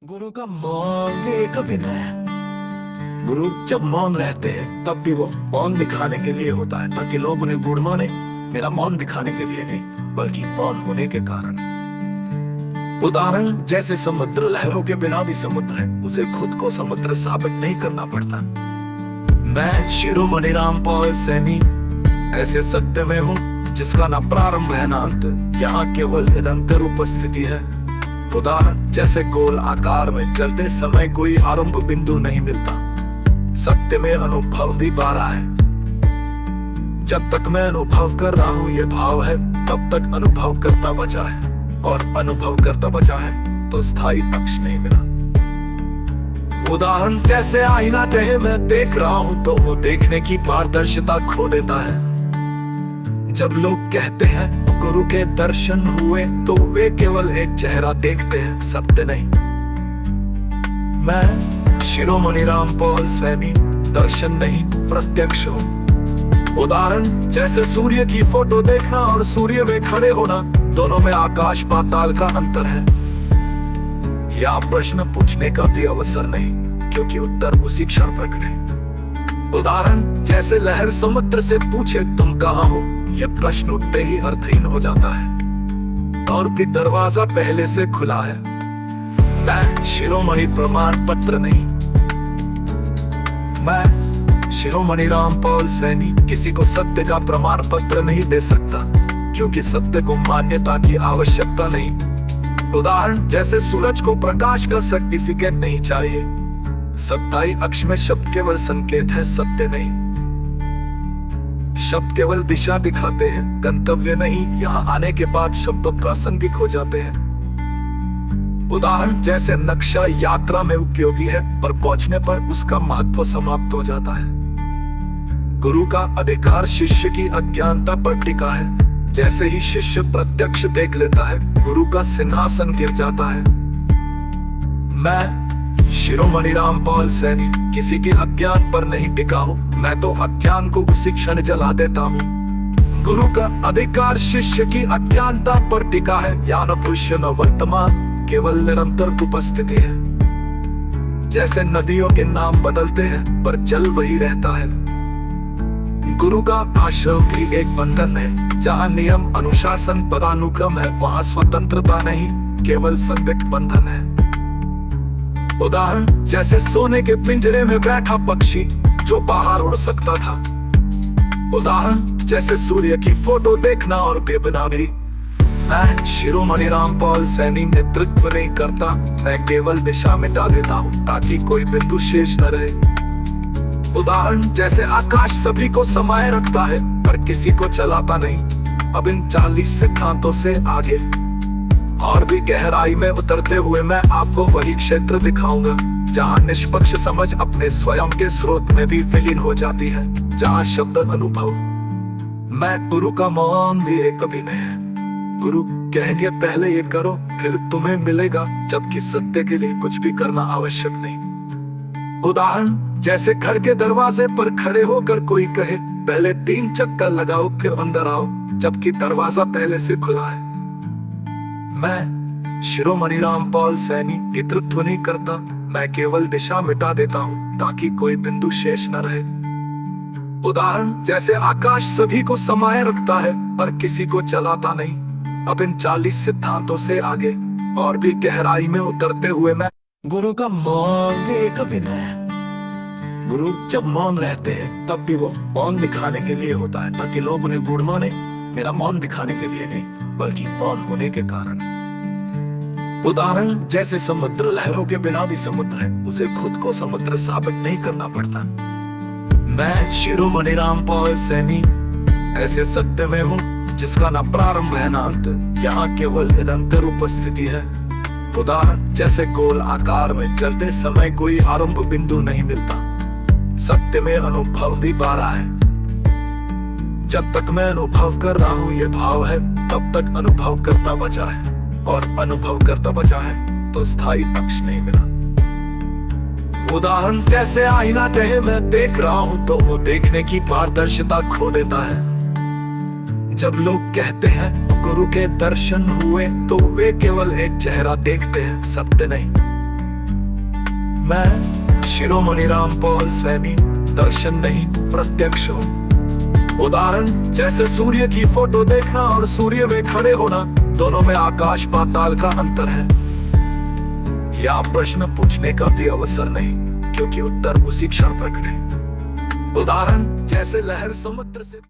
गुरु का मौन एक अभिनय है। गुरु जब मौन रहते हैं तब भी वो मौन दिखाने के लिए होता है, ताकि लोग उन्हें गुण माने। मेरा मौन दिखाने के लिए नहीं, बल्कि मौन होने के कारण। उदाहरण जैसे समुद्र लहरों के बिना भी समुद्र है, उसे खुद को समुद्र साबित नहीं करना पड़ता। मैं शिरोमणि रामपाल सैनी ऐसे सत्य में हूँ जिसका ना प्रारंभ है ना अंत, यहाँ केवल निरंतर उपस्थिति है। उदाहरण जैसे गोल आकार में चलते समय कोई आरंभ बिंदु नहीं मिलता, सत्य में अनुभव भी बारह है। जब तक मैं अनुभव कर रहा हूँ ये भाव है, तब तक अनुभव करता बचा है, और अनुभव करता बचा है तो स्थायी पक्ष नहीं मिला। उदाहरण जैसे आईना कहे मैं देख रहा हूँ तो वो देखने की पारदर्शिता खो देता है। जब लोग कहते हैं गुरु के दर्शन हुए तो वे केवल एक चेहरा देखते हैं, सत्य नहीं। मैं शिरोमणि रामपाल सैनी दर्शन नहीं प्रत्यक्ष हूँ। उदाहरण जैसे सूर्य की फोटो देखना और सूर्य में खड़े होना, दोनों में आकाश पाताल का अंतर है। या प्रश्न पूछने का भी अवसर नहीं, क्योंकि उत्तर उसी क्षण प्रकट है। उदाहरण जैसे लहर समुद्र से पूछे तुम कहाँ हो, यह प्रश्न उठते ही अर्थहीन हो जाता है, और भी दरवाजा पहले से खुला है। मैं शिरोमणि प्रमाण पत्र नहीं। मैं शिरोमणि रामपाल सैनी किसी को सत्य का प्रमाण पत्र नहीं दे सकता, क्योंकि सत्य को मान्यता की आवश्यकता नहीं। उदाहरण जैसे सूरज को प्रकाश का सर्टिफिकेट नहीं चाहिए। सत्ताई अक्ष में शब्द केवल संकेत है, सत्य नहीं। शब्द केवल दिशा दिखाते हैं, गंतव्य नहीं। यहाँ आने के बाद शब्द प्रासंगिक हो जाते हैं। उदाहरण जैसे नक्शा यात्रा में उपयोगी है, पर पहुंचने पर उसका महत्व समाप्त हो जाता है। गुरु का अधिकार शिष्य की अज्ञानता पर टिका है। जैसे ही शिष्य प्रत्यक्ष देख लेता है, गुरु का सिंहासन गिर जाता है। मैं शिरोमणि रामपाल सैनी किसी के अज्ञान पर नहीं टिका हूँ, मैं तो अज्ञान को उसी क्षण जला देता हूँ। गुरु का अधिकार शिष्य की अज्ञानता पर टिका है, या न भविष्य न वर्तमान, केवल निरंतर उपस्थिति है। जैसे नदियों के नाम बदलते हैं पर जल वही रहता है। गुरु का आश्रम भी एक बंधन है, जहाँ नियम अनुशासन पदानुक्रम है, वहाँ स्वतंत्रता नहीं, केवल संगत बंधन है। उदाहरण जैसे सोने के पिंजरे में बैठा पक्षी जो बाहर उड़ सकता था। उदाहरण जैसे सूर्य की फोटो देखना और बेबना भी। मैं शिरोमणि रामपाल सैनी नेतृत्व नहीं करता, मैं केवल दिशा मिटा देता हूँ, ताकि कोई बिंदु शेष न रहे। उदाहरण जैसे आकाश सभी को समाये रखता है, पर किसी को चलाता नहीं। अब इन 40 सिद्धांतों से आगे और भी गहराई में उतरते हुए मैं आपको वही क्षेत्र दिखाऊंगा जहाँ निष्पक्ष समझ अपने स्वयं के स्रोत में भी विलीन हो जाती है, जहाँ शब्द अनुभव। मैं गुरु का मौन भी एक अभिनय है। गुरु कहेंगे पहले ये करो, फिर तुम्हें मिलेगा, जबकि सत्य के लिए कुछ भी करना आवश्यक नहीं। उदाहरण जैसे घर के दरवाजे पर खड़े होकर कोई कहे पहले 3 चक्कर लगाओ फिर अंदर आओ, जबकि दरवाजा पहले से खुला है। मैं शिरोमणि रामपाल सैनी नेतृत्व नहीं करता, मैं केवल दिशा मिटा देता हूँ, ताकि कोई बिंदु शेष न रहे। उदाहरण जैसे आकाश सभी को समाये रखता है, पर किसी को चलाता नहीं। अब इन 40 सिद्धांतों से आगे और भी गहराई में उतरते हुए मैं गुरु का मौन एक अभिनय है। गुरु जब मौन रहते हैं तब भी वो मौन दिखाने के लिए होता है, ताकि लोग उन्हें गुण माने। मेरा मौन दिखाने के लिए नहीं, बल्कि मौन होने के कारण। उदाहरण जैसे समुद्र लहरों के बिना भी समुद्र है, उसे खुद को समुद्र साबित नहीं करना पड़ता। मैं शिरोमणि रामपाल सैनी ऐसे सत्य में हूँ जिसका ना प्रारंभ है ना अंत, यहाँ केवल निरंतर उपस्थिति है। उदाहरण जैसे गोल आकार में चलते समय कोई आरंभ बिंदु नहीं मिलता, सत्य में अनुभव भी बारह है। जब तक मैं अनुभव कर रहा हूँ ये भाव है, तब तक अनुभव करता बचा है, और अनुभव करता बचा है तो स्थायी पक्ष नहीं मिला। उदाहरण जैसे आईना कहे मैं देख रहा हूँ तो वो देखने की पारदर्शिता खो देता है। जब लोग कहते हैं गुरु के दर्शन हुए तो वे केवल एक चेहरा देखते हैं, सत्य नहीं। मैं शिरोमणि रामपाल सैनी दर्शन नहीं प्रत्यक्ष हूँ। उदाहरण जैसे सूर्य की फोटो देखना और सूर्य में खड़े होना, दोनों में आकाश पाताल का अंतर है। यह प्रश्न पूछने का भी अवसर नहीं, क्योंकि उत्तर उसी क्षण प्रकट है। उदाहरण जैसे लहर समुद्र से